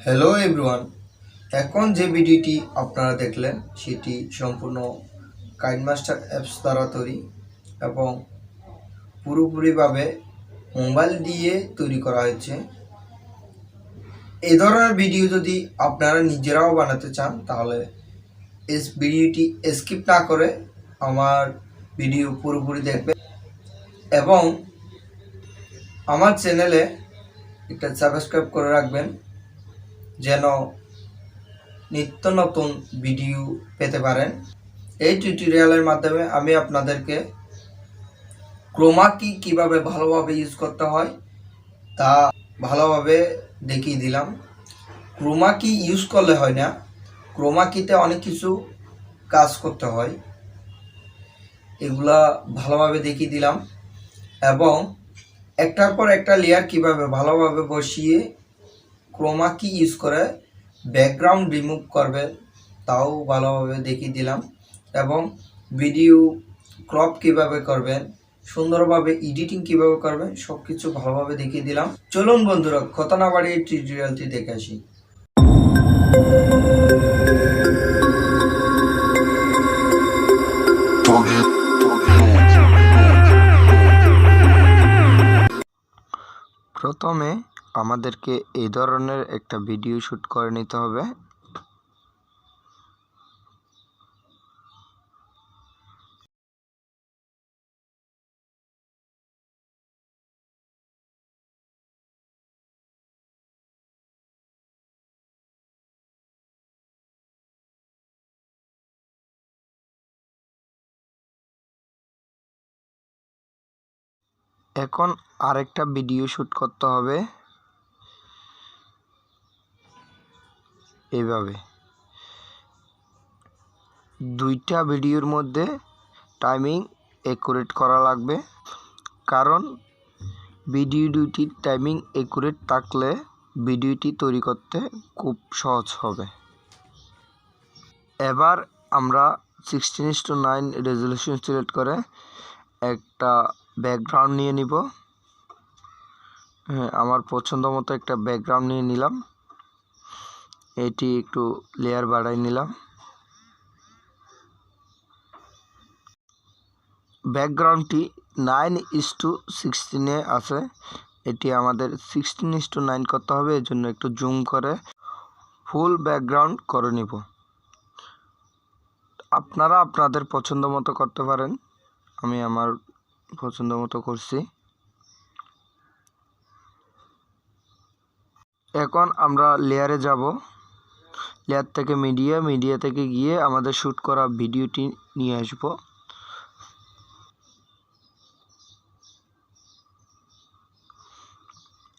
Hello everyone, এখন যে ভিডিওটি আপনারা দেখলেন সেটি সম্পূর্ণ কাইনমাস্টার অ্যাপস দ্বারা তৈরি এবং পুরোপুরিভাবে মোবাইল দিয়ে তৈরি করা হয়েছে। এই ধরনের ভিডিও যদি আপনারা নিজেরাও বানাতে চান তাহলে এই ভিডিওটি স্কিপ না করে আমার ভিডিও পুরোপুরি দেখবেন এবং আমার চ্যানেলে একটা সাবস্ক্রাইব করে রাখবেন যেন নিত্য নতুন ভিডিও পেতে পারেন। এই টিউটোরিয়ালের মাধ্যমে আমি আপনাদেরকে ক্রোমা কি কীভাবে ভালোভাবে ইউজ করতে হয় তা ভালোভাবে দেখিয়ে দিলাম। ক্রোমা কি ইউজ করলে হয় না, ক্রোমা কিতে অনেক কিছু কাজ করতে হয়, এগুলা ভালোভাবে দেখিয়ে দিলাম এবং একটার পর একটা লেয়ার কিভাবে ভালোভাবে বসিয়ে ক্রোমা কি ইউজ করে ব্যাকগ্রাউন্ড রিমুভ করবে তাও ভালোভাবে দেখিয়ে দিলাম এবং ভিডিও ক্রপ কিভাবে করবেন, সুন্দরভাবে এডিটিং কিভাবে করবেন সব কিছু ভালোভাবে দেখিয়ে দিলাম। চলুন বন্ধুরা, কথা না বাড়িয়ে টিউটোরিয়ালটি দেখে আসি। প্রথমে আমাদেরকে এই ধরনের একটা ভিডিও শ্যুট করে নিতে হবে। এখন আরেকটা ভিডিও শ্যুট করতে হবে এইভাবে। দুইটা ভিডিওর মধ্যে টাইমিং অ্যাকুরেট করা লাগবে, কারণ ভিডিও দুইটির টাইমিং অ্যাকুরেট থাকলে ভিডিওটি তৈরি করতে খুব সহজ হবে। এবার আমরা 16:9 রেজলিউশন সিলেক্ট করে একটা ব্যাকগ্রাউন্ড নিয়ে নিব। আমার পছন্দ মতো একটা ব্যাকগ্রাউন্ড নিয়ে নিলাম। এটি একটু লেয়ার বাড়াই নিলাম। ব্যাকগ্রাউন্ডটি 9:16 আছে, এটি আমাদের 16:9 করতে হবে, এর জন্য একটু জুম করে ফুল ব্যাকগ্রাউন্ড করে নিব। আপনারা আপনাদের পছন্দ মতো করতে পারেন, আমি আমার পছন্দ মতো করছি। এখন আমরা লেয়ারে যাব, লেয়ার থেকে মিডিয়া থেকে গিয়ে আমাদের শ্যুট করা ভিডিওটি নিয়ে আসব।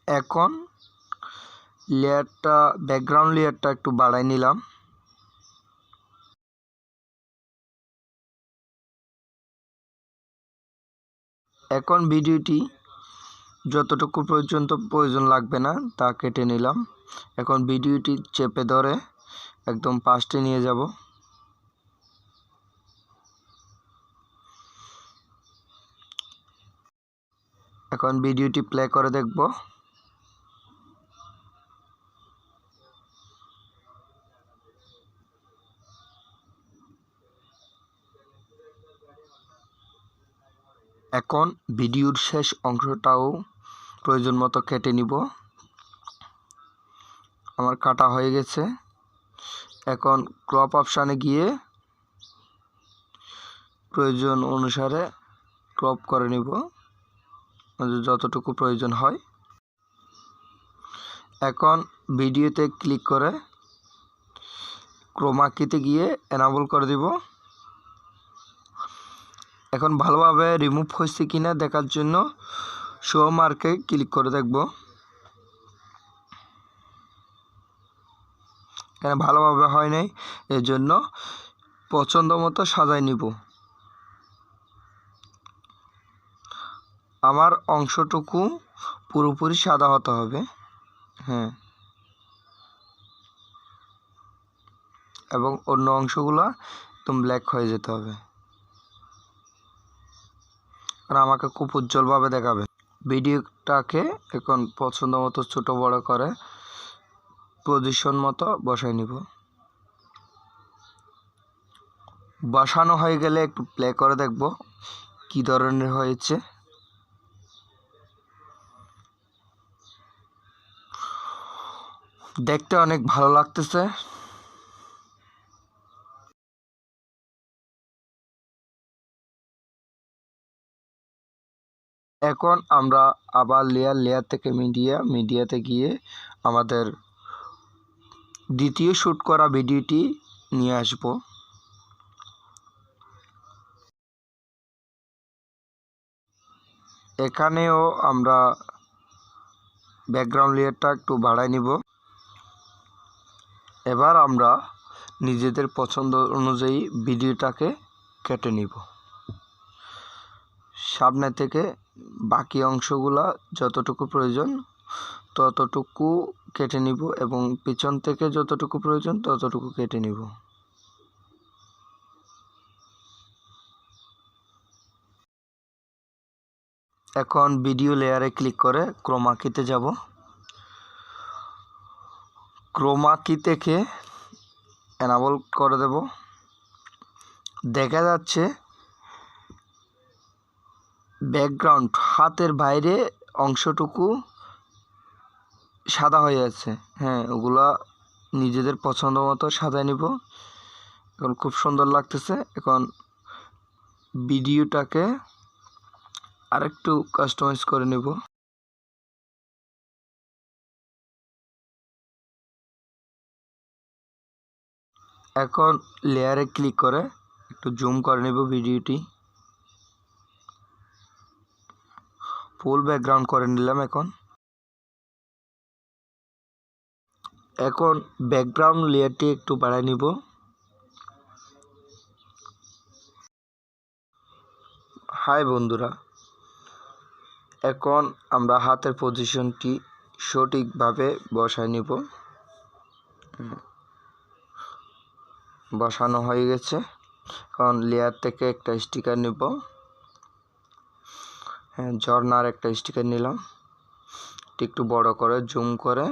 এখন ব্যাকগ্রাউন্ড লেয়ারটা একটু বাড়াই নিলাম। এখন ভিডিওটি যতটুকু প্রয়োজন লাগবে না তা কেটে নিলাম। এখন ভিডিওটি চেপে ধরে একদম পাশে নিয়ে যাব। এখন ভিডিওটি প্লে করে দেখব। এখন ভিডিওর শেষ অংশটাও প্রয়োজন মতো কেটে নিব। আমার কাটা হয়ে গেছে। এখন ক্রপ অপশানে গিয়ে প্রয়োজন অনুসারে ক্রপ করে নিব যতটুকু প্রয়োজন হয়। এখন ভিডিওতে ক্লিক করে ক্রোমা কিতে গিয়ে এনাবল করে দিব। এখন ভালোভাবে রিমুভ হয়েছে কিনা দেখার জন্য শো মার্কে ক্লিক করে দেখব। এখানে ভালোভাবে হয় নাই, এর জন্য পছন্দ মতো সাজাই নিব। আমার অংশটুকু পুরোপুরি সাদা হতে হবে, এবং অন্য অংশগুলো একদম ব্ল্যাক হয়ে যেতে হবে, কারণ আমাকে খুব উজ্জ্বলভাবে দেখাবে। ভিডিওটাকে এখন পছন্দ মতো ছোটো বড়ো করে পজিশন মতো বসাই নিব। বসানো হয়ে গেলে একটু প্লে করে দেখব কি ধরনের হয়েছে। দেখতে অনেক ভালো লাগতেছে। এখন আমরা আবার লেয়ার থেকে মিডিয়াতে গিয়ে আমাদের দ্বিতীয় শ্যুট করা ভিডিওটি নিয়ে আসব। এখানেও আমরা ব্যাকগ্রাউন্ড লেয়ারটা একটু বাড়াই নিব। এবার আমরা নিজেদের পছন্দ অনুযায়ী ভিডিওটাকে কেটে নিব। সামনে থেকে বাকি অংশগুলা যতটুকু প্রয়োজন ততটুকু কেটে নিব এবং পিছন থেকে যতটুকু প্রয়োজন ততটুকু কেটে নিব। এখন ভিডিও লেয়ারে ক্লিক করে ক্রোমা কিতে যাব। ক্রোমা কি থেকে এনাবল করে দেব। দেখা যাচ্ছে ব্যাকগ্রাউন্ড হাতের বাইরে অংশটুকু সাদা হয়ে আছে। হ্যাঁ, ওগুলা নিজেদের পছন্দ মতো সাজায় নিব। এখন খুব সুন্দর লাগতেছে। এখন ভিডিওটাকে আরেকটু কাস্টমাইজ করে নিব। এখন লেয়ারে ক্লিক করে একটু জুম করে নেব ভিডিওটি। ফুল ব্যাকগ্রাউন্ড করে নিলাম। এখন ব্যাকগ্রাউন্ড লেয়ারটি একটু বাড়াই নিব। হাই বন্ধুরা, এখন আমরা হাতের পজিশনটি সঠিকভাবে বসায় নিব। বসানো হয়ে গেছে। এখন লেয়ার থেকে একটা স্টিকার নিব। হ্যাঁ, ঝর্ণার একটা স্টিকার নিলাম। একটু বড় করে জুম করে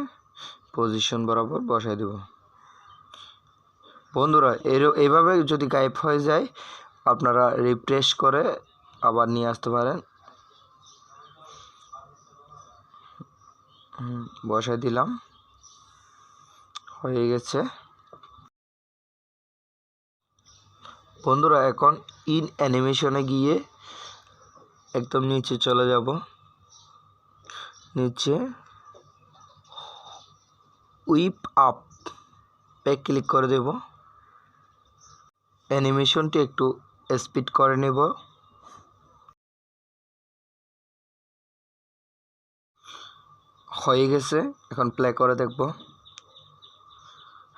পজিশন বরাবর বসাই দেব। বন্ধুরা, এইভাবে যদি গায়েব হয়ে যায় আপনারা রিফ্রেশ করে আবার নিয়ে আসতে পারেন। বসাই দিলাম, হয়ে গেছে। বন্ধুরা, এখন ইন অ্যানিমেশনে গিয়ে একদম নিচে চলে যাব। নিচে হুইপ আপ পে ক্লিক করে দেব। অ্যানিমেশনটি একটু স্পিড করে নেব। হয়ে গেছে। এখন প্লে করে দেখব।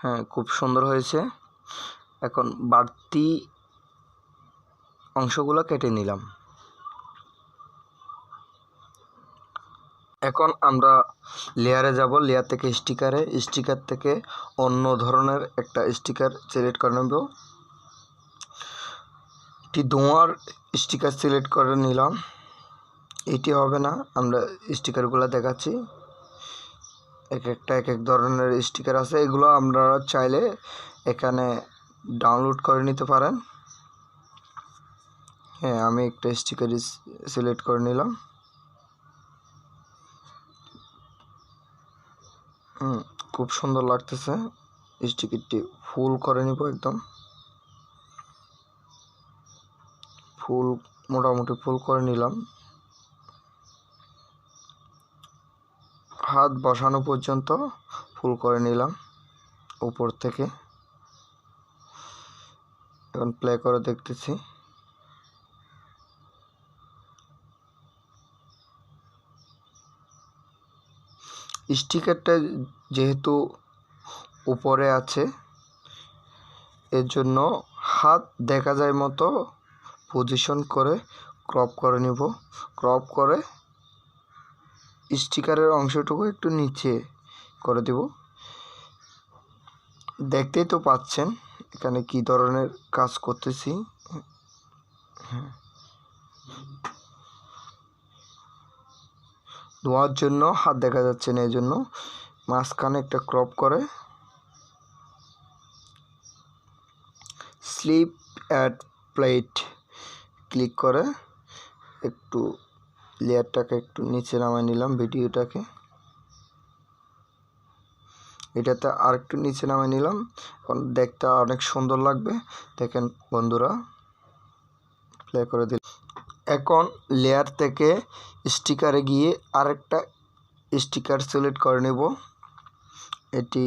হ্যাঁ, খুব সুন্দর হয়েছে। এখন বাড়তি অংশগুলো কেটে নিলাম। এখন আমরা লেয়ারে যাব। লেয়ার থেকে স্টিকার থেকে অন্য ধরনের একটা স্টিকার সিলেক্ট করে নেব। একটি ধোঁয়ার স্টিকার সিলেক্ট করে নিলাম। এটি হবে না, আমরা স্টিকারগুলো দেখাচ্ছি। এক এক ধরনের স্টিকার আছে। এগুলো আপনারা চাইলে এখানে ডাউনলোড করে নিতে পারেন। হ্যাঁ, আমি একটা স্টিকার সিলেক্ট করে নিলাম। খুব সুন্দর লাগতেছে। স্টিকারটি ফুল করে নিব। একদম ফুল, মোটামুটি ফুল করে নিলাম। হাত বসানো পর্যন্ত ফুল করে নিলাম উপর থেকে। এখন প্লে করে দেখতেছি। স্টিকারটা যেহেতু উপরে আছে এর জন্য হাত দেখা যায় মতো পজিশন করে ক্রপ করে নিব। ক্রপ করে স্টিকারের অংশটুকু একটু নিচে করে দেব। দেখতেই তো পাচ্ছেন এখানে কি ধরনের কাজ করতেছি। ধোয়ার জন্য হাত দেখা যাচ্ছে না, এই জন্য মাঝখানে একটা ক্রপ করে স্লিপ অ্যাট প্লেট ক্লিক করে একটু লেয়ারটাকে একটু নিচে নামিয়ে নিলাম, ভিডিওটাকে এটাতে আর একটু নিচে নামিয়ে নিলাম। এখন দেখতে অনেক সুন্দর লাগবে। দেখেন বন্ধুরা, প্লে করে দিল। এখন লেয়ার থেকে স্টিকারে গিয়ে আরেকটা স্টিকার সিলেক্ট করে নেব। এটি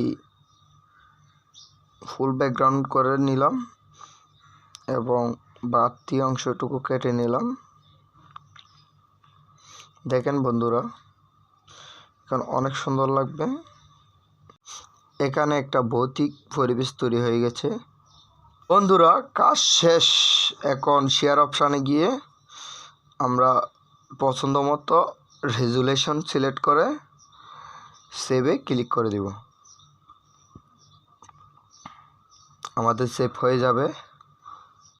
ফুল ব্যাকগ্রাউন্ড করে নিলাম এবং বাড়তি অংশটুকু কেটে নিলাম। দেখেন বন্ধুরা, এখন অনেক সুন্দর লাগবে। এখানে একটা ভৌতিক পরিবেশ তৈরি হয়ে গেছে। বন্ধুরা, কাজ শেষ। এখন শেয়ার অপশানে গিয়ে আমরা পছন্দ মতো রেজুলেশন সিলেক্ট করে সেভে ক্লিক করে দেব। আমাদের সেভ হয়ে যাবে।